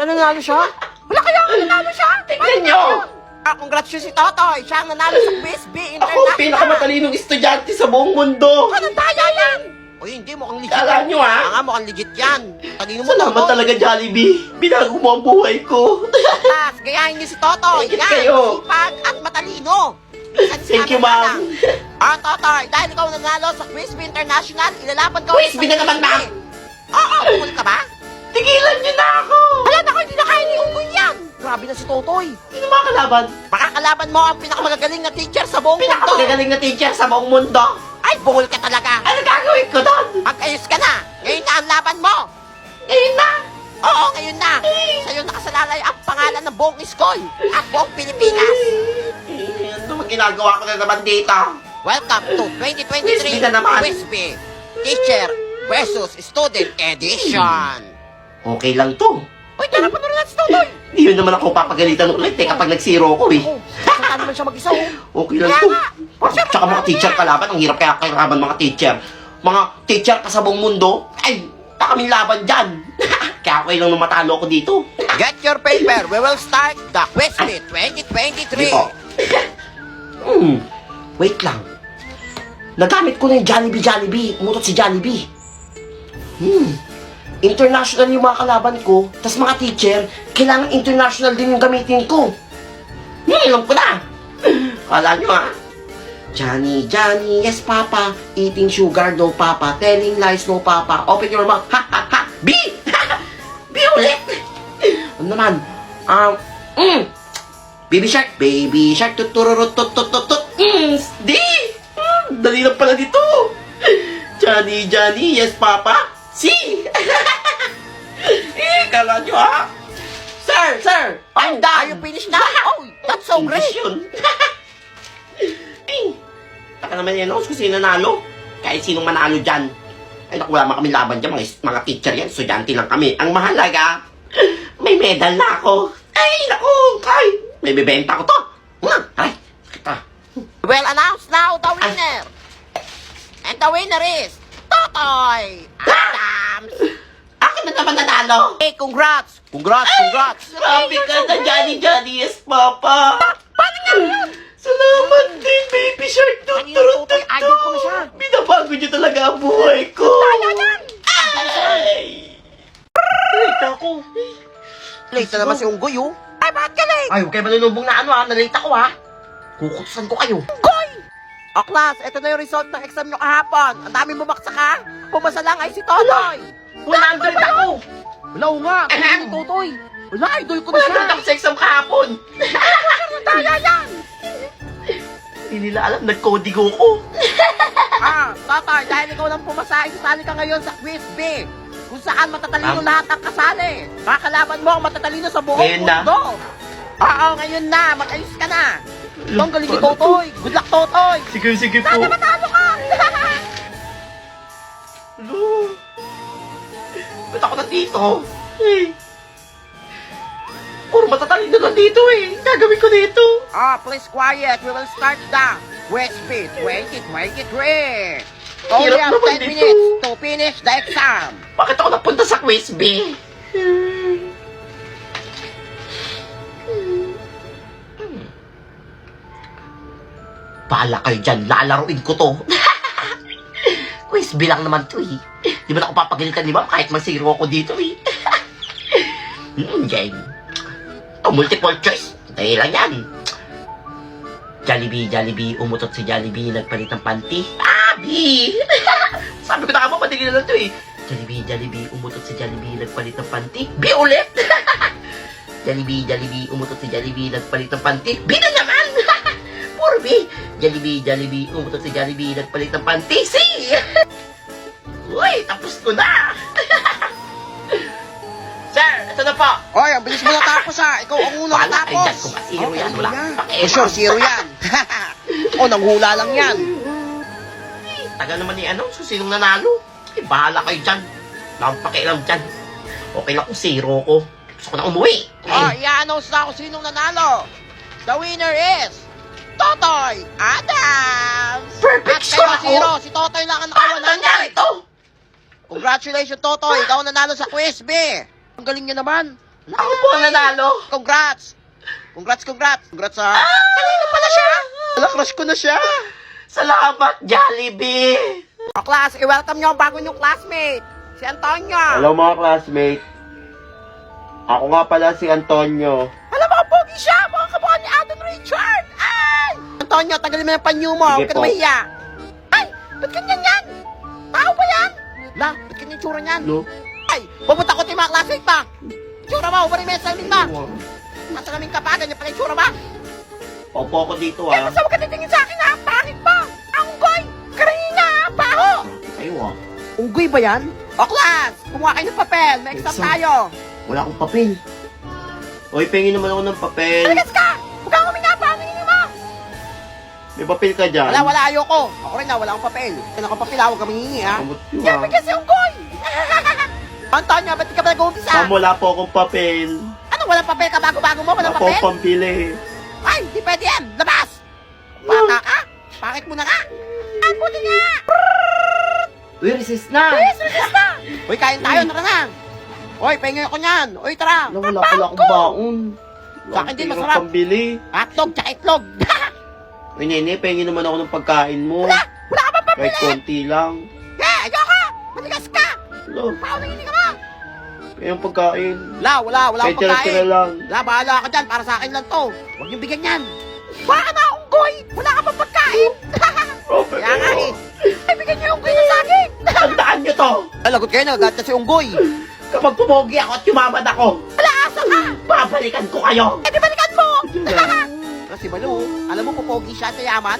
Nanalo siya? Wala kaya ako nanalo siya? Tingnan nyo! Congrats si Totoy! Siya ang nanalo sa Quiz B Ako, International! pinakamatalinong estudyante sa buong mundo! Anong daya yan? Uy, hindi mukhang legit. Kala nyo, ha? Nga, mukhang legit yan. Talino mo, Salamat talaga, Jollibee! Binago mo ang buhay ko! Totoy! Gayahin niyo si Totoy! Legit Yan, kayo. sipag at matalino! Minsan si Thank you, Ana ma'am. lang. Totoy, dahil ikaw nanalo sa Quiz B International, ilalaban ka Quiz B na naman, ma'am. Oo, bukul ka ba? Tigilan nyo na ako! Wala na ko, hindi na kaya ni Unggoy yan! Grabe na si Totoy! Sino mga kalaban? Makakalaban mo ang pinakamagagaling na teacher sa buong mundo! Pinakamagagaling na teacher sa buong mundo! Ay, bukol ka talaga! Ano gagawin ko doon? Mag-ayos ka na! Ngayon na ang laban mo! Ngayon na! Oo, ngayon na! Sa'yo nakasalalay ang pangalan ng buong Iskoy at buong Pilipinas! Ano ang ginagawa ko na naman dito? Welcome to Quiz 2023 B na naman. Quiz B Teacher versus Student Edition! Okay lang to. Uy, tara pa na rin natin si Totoy! Hindi yun naman ako papagalitan ulit eh kapag nag-zero ko eh. Oo, saan naman siya mag-isa Okay lang to. Tsaka mga teacher kalaban, ang hirap kaya kalaban mga teacher. Mga teacher ka sa buong mundo, ay, kaming laban dyan. Kaya okay lang na matalo ako dito. Get your paper, we will start the Quiz B 2023! Dito. Wait lang. Nagamit ko na yung Jollibee. Umutot si Jollibee. International yung mga kalaban ko, tas mga teacher, kailangan international din yung gamitin ko. Alam ko na. Kala nyo ha? Johnny, yes papa. Eating sugar, no papa. Telling lies, no papa. Open your mouth, ha ha ha. B! B ulit! Ano naman? Baby shark, tutururut, tutututut. D! Dali lang pala dito. Johnny, yes papa. C! Kala nyo ha? Sir! I'm done! Are you finished now? Oh, that's so great! English yun. Taka naman yan ako kung sino nanalo. Kahit sinong manalo dyan. Ay naku, wala kami laban dyan. Mga teacher yan, estudyante lang kami. Ang mahalaga, may medal na ako. Ay naku, may bibenta ko to. Ay, kita. We'll announce now the winner! And the winner is Totoy Adams! Akin na naman nanalo. Hey, congrats! Congrats! Grabe ka na, Johnny, yes, Papa. Paano nga yun? Salamat din, baby shark. Kanina, Totoy, idol ko na siya. Binabago niyo talaga ang buhay ko. Kaya yan! Ay! Late ako. Late na naman si Unggoy, oh. Ay, bakit ka late? Ay, huwag kayo manunubong na ano ha. Nalate ako ha. Kukutusan ko kayo. Koy! O, class, ito na yung result ng exam nyo kahapon. Ang daming bumaksak ha. Pumasa lang ay si Totoy. 100 ako. Wala ko nga. Tingnan ni Totoy. Wala, idol ko na siya. 100 ako sa exam kahapon. Kaya yan! Hindi nila alam, nag-codigo ko. Totoy, dahil ikaw lang pumasa, isasali ka ngayon sa Quiz B. Kung saan matatalino lahat ang kasali. Kakalaban mo ang matatalino sa buong Ngayon na? mundo. Oo, ngayon na. Mag-ayos ka na. Ito ang galing ni Totoy. Good luck, Totoy. Sige po. Sana matalo ka. Hello? Ba't ako nandito? Eh. Puro matatalino na dito eh. Gagawin ko dito. Please quiet. We will start the Quiz B 2023. Only Hirap have naman 10 dito. minutes to finish the exam. Bakit ako napunta sa quiz B? Bahala kayo dyan, lalaruin ko to. Quiz B lang naman to eh. Di ba ako papagalitan ni ma'am kahit masiro ako dito eh. Game. Oh, multiple choice. Dahil lang yan. Jollibee, umutot si Jollibee, nagpalit ng panty. B! Sabi ko na nga ba, madali na lang to eh. Jollibee, umutot si Jollibee, nagpalit ng panty. B ulit! Jollibee, umutot si Jollibee, nagpalit ng panty. B na naman! Puro B! Jollibee, umutot si Jollibee, nagpalit ng panty. C! Uy, tapos ko na! Sir, ito na po. Oy, ang bilis mo natapos ha. Ikaw ang unang Bahala kayo natapos. dyan, kung masiro yan, wala akong pakialam. Sure, zero yan. Nanghula lang yan. Tagal naman ni ano, so sinong nanalo? Eh, bahala kayo dyan. Wala akong pakialam dyan. Okay lang kung zero ko. Gusto ko na umuwi. I-announce na ako sinong nanalo. The winner is Totoy Adams. Perfect At score kayo ako. zero, si Totoy lang ang Paano nangyari naka-100. to? Congratulations, Totoy. Ikaw ang nanalo sa Quiz B. Ang galing niya naman. Ako po ang nanalo. Congrats! Congrats ha! Kanino pala siya? Crush ko na siya. Salamat, Jollibee. O class, i-welcome niyo ang bago niyong classmate, si Antonio. Hello mga classmate. Ako nga pala si Antonio. Alam mo, pogi siya! Mga kamukha ni Alden Richard! Ay! Antonio, tagalin mo yung panyo mo. Sige Huwag ka na po. mahiya. Ay! Ba't ganyan yan? Tao ba yan? La, ba't ganyan yung tsura niyan? No? Ay! Pumunta ko tayo mga classmate pa! Tsura mo, umarin mo yung salamin ba? Masalamin ka pa, ganyan pala yung tsura ba? Opo ako dito Eh, basta huwag ka titingin sa akin ha! Pangit ba? Anggoy! Karina ha! Baho! Kayo Unggoy ba yan? O class! Kumuha kayo ng papel! May exam Exam. tayo! Wala akong papel. Hoy, pengin naman ako ng papel. Talagas ka! Huwag kang huminga pa! Humingi mo! May papel ka dyan? Wala, ayoko. Ako rin na, wala akong papel. Kaya akong papel, huwag ka mangingi, ha? Kamot nyo, Yan, may kasi unggoy! Antonio, ba't di ka ba nag-uumpisa? Wala po akong papel. Ano, walang papel ka? Bago-bago mo, walang Wala po papel? akong pambili. Ay, di pwede yan! Labas! Bata ka? Pakit mo na nga! Ay, puti nga! Uy, recess na. Yes, resist na! Uy, kain tayo, tara na! Uy, pahingay ako niyan! Uy, tara! Wala pala akong baon. Sa akin din, Wala akong masarap. pambili. Hotdog, tsaka itlog! Uy, nene, pengin naman ako ng pagkain mo. Wala ka pa Kahit pambili! konti lang. Eh, ayoko! Matigas ka! Wala, Pao, nanginig ka ba? yung pagkain. Wala Kahit akong pagkain. tira-tira lang. Bahala ka dyan, para sa akin lang to. Huwag niyong bigyan yan. Wala ka na akong goy! Wala ka pa pagkain! Robert, Kaya nga eh. Ay, bigyan niyo yung goy na sa akin! Tandaan nyo to. Ay, lagot kayo, nagagat kasi yung goy. Kapag pumogi ako at yumamad ako, Wala, asa ka! babalikan ko kayo. Eh, di balikan mo! Kasi Balu, alam mo, pupogi siya sa yaman.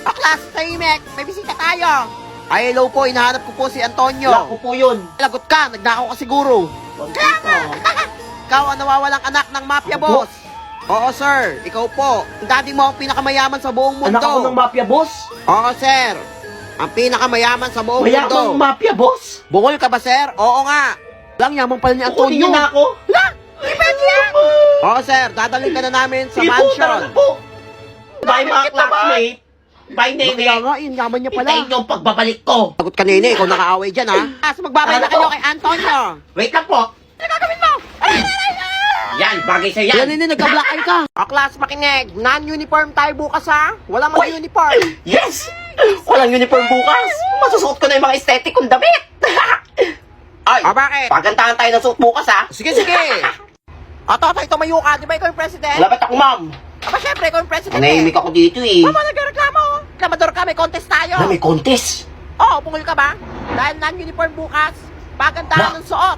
O, class, tahimik, may bisita tayo. Ay, hello po, hinahanap ko po si Antonio. Wala ko po yun. Lagot ka, nagnakaw ka siguro. Kaya nga! Ikaw ang nawawalang anak ng mafia Ako? boss. Oo, sir. Ikaw po. Ang daddy mo ang pinakamayaman sa buong mundo. Anak ako ng mafia boss. Oo, sir. Ang pinakamayaman sa buong Mayamang mundo. mafia boss. Bungol ka ba, sir? Oo nga. Lang yaman pala ni Kukunin Antonio. niyo na ako. La! Di pwede yan! Oo, sir. Dadalhin ka na namin sa Sige po, mansion. tara na po. Bye mga Bakit naman? classmate. Bye, Kaya nene. nga, yun, yaman niya pala. Hintayin niyo ang pagbabalik ko. Sagot ka, nene. Ikaw nakaaway dyan, ha? So, magbabay na Tara na kayo po. kay Antonio. Wait lang po. Ano gagawin mo? Yan, bagay sa Yan, yan. nene. Nagka-black eye ka. O, class, makinig. Non-uniform tayo bukas, ha? Walang Uy! mag-uniform. Yes! Walang uniform bukas. Masusuot ko na yung mga aesthetic kong damit. Ay, Bakit? pagantahan tayo ng suot bukas, ha? Sige. O, Totoy, tumayo ka. Di ba ikaw yung president? Lapit ako, ma'am. Aba, syempre, ikaw yung president Nanahimik ako dito, eh. Mama, nagreklamo. Reklamador ka, may contest tayo. Na, may contest. Oo, bungol ka ba? Dahil non-uniform bukas, pagandahan Na. ng suot.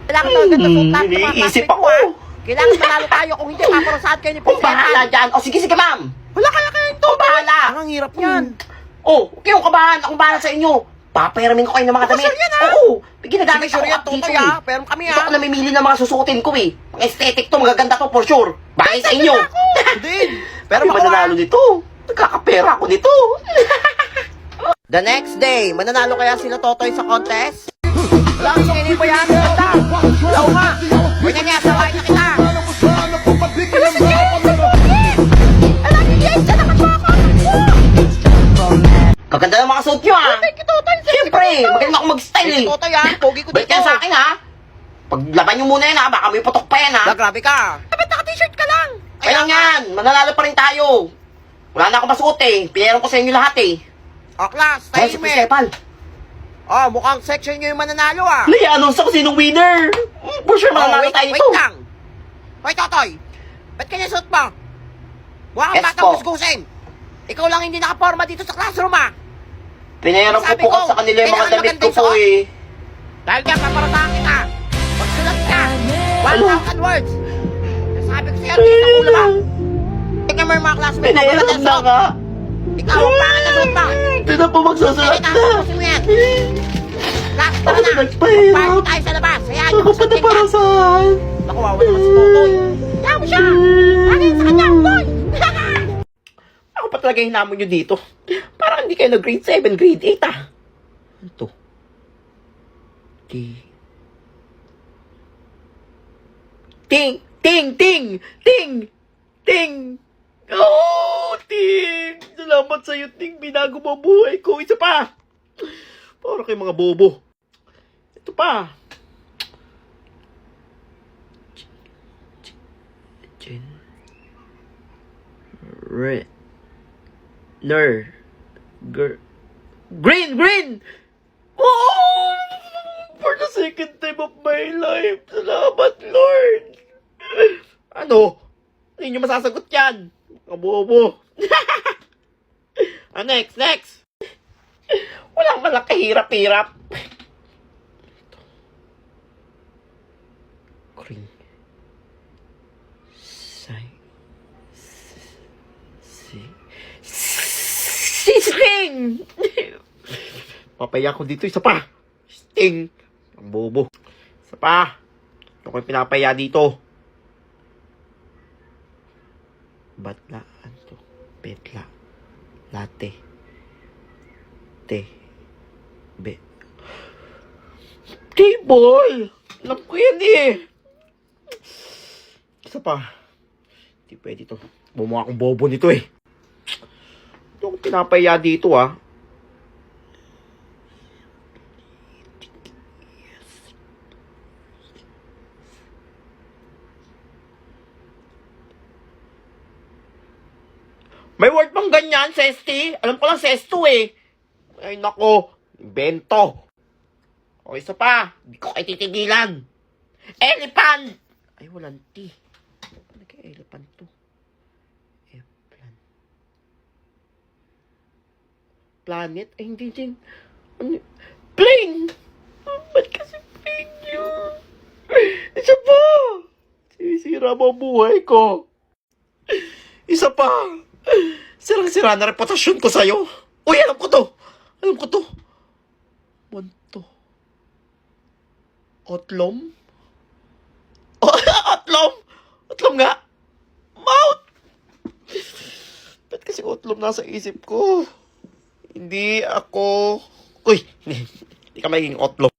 Kailangan daw ganda suot lahat ng mga iniisip classmate mo, ako. ha? Kailangan manalo tayo kung hindi paparusahan kayo ni Kung bahala President. dyan. O, sige, ma'am. Wala kaya kayo ito. Kung bahala. Ang hirap yan. Oh, huwag kayong kabahan. Akong bahala sa inyo. Papayaramin ko kayo ng mga damit. Sure yan, ha? Oo. Ginagamit Sige, sure ako yan, dito, Totoy, eh. ha? Pero kami, Dito ha? ako namimili ng mga susuotin ko, eh. Ang aesthetic to, magaganda to for sure. Bagay sa inyo. Din. Pero Pero mananalo nito. Nagkakapera ako nito. The next day, mananalo kaya sila Totoy sa contest? Wala, sinini mo yan. Ganda. Wala nga. Huwag na niya, sawain na kita. Kaganda ng mga suot nyo, ah. Thank you, Totoy. Siyempre, magaling ako mag-style, eh. Totoy, ha? Pogi ko Balik dito. yan sa akin, ha. Paglaban nyo muna yan, ha. Baka may putok pa yan, ha. La, grabe ka. Ba't naka-t-shirt ka lang? Kaya lang yan. Mananalo pa rin tayo. Wala na akong masuot, eh. Pinayaran ko sa inyo lahat, eh. O, class, Ay, si tahimik. Sepal. Oh, mukhang section nyo yung mananalo, ah. Lay, announce ako sinong winner. For sure, mananalo wait, tayo wait nito. lang. Hoy, Totoy. Ba't kanya suot mo? Mukha kang Yes, batang po. gusgusin. Ikaw lang hindi nakaporma dito sa classroom, ah. Pinayaran ko Sabi po ko, sa kanila yung mga kailangan damit ko maganda po, yung eh. Dahil dyan, paparatahan kita. Magsulat ka. 1,000 words. Nasabi ko sa'yo, tingin ang ulo ba? Tingnan mo yung mga classmates mo. Pinayaran maganda na suot. nga. Ikaw, ang pangit na suot mo. Ito na po magsusulat Hindi, na. tapusin mo yan. Class, tara Ako na. na nagpahirap. Party tayo sa labas. Hayaan niyo Ako pa na magsulat para yan. saan? Naku, wawa naman si Totoy. Kaya mo siya. Hangin sa kanya, boy. Ako pa talaga yung hinamon nyo dito. Parang hindi kayo grade 7, grade 8, ah. Ano to? Ting. Oh, Ting! Salamat sa'yo, Ting. Binago mo ang buhay ko. Isa pa. Para kayo mga bobo. Ito pa. Jen. Red. Ner. Green! Oh! For the second time of my life. Salamat, Lord. Ano? Hindi nyo masasagot yan. Kabobo. Next. Walang malaki hirap-hirap. Green. Sting! Papaya ko dito. Isa pa. Sting. Ang bobo. Isa pa. Ako yung pinapaya dito. Batla. Ano to? Betla. Latte. Te. Be. Table! Alam ko yan eh. Isa pa. Hindi pwede to. Bumuha akong bobo nito eh. Ito akong pinapaya dito ah. May word bang ganyan, Sesti? Alam ko lang Sesto eh. Ay nako, invento. O isa pa, hindi ko kayo titigilan. Elephant! Ay walang T. Paano kaya elephant to? Elephant. Planet? Ay hindi din. Ano? Plane! Ba't kasi plane yun? Isa pa! Sinisira mo ang buhay ko. Isa pa! Sirang-sira na reputasyon ko sa'yo. Uy, alam ko to. Monto. Otlom? Oh, otlom? Otlom nga. Mouth! Ba't kasi otlom nasa isip ko? Hindi ako... Uy, hindi ka magiging otlom.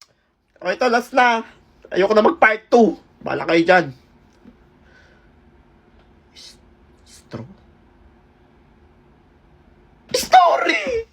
Okay, ito, last na. Ayoko na mag-part 2. Bahala kayo dyan. Straw? Story!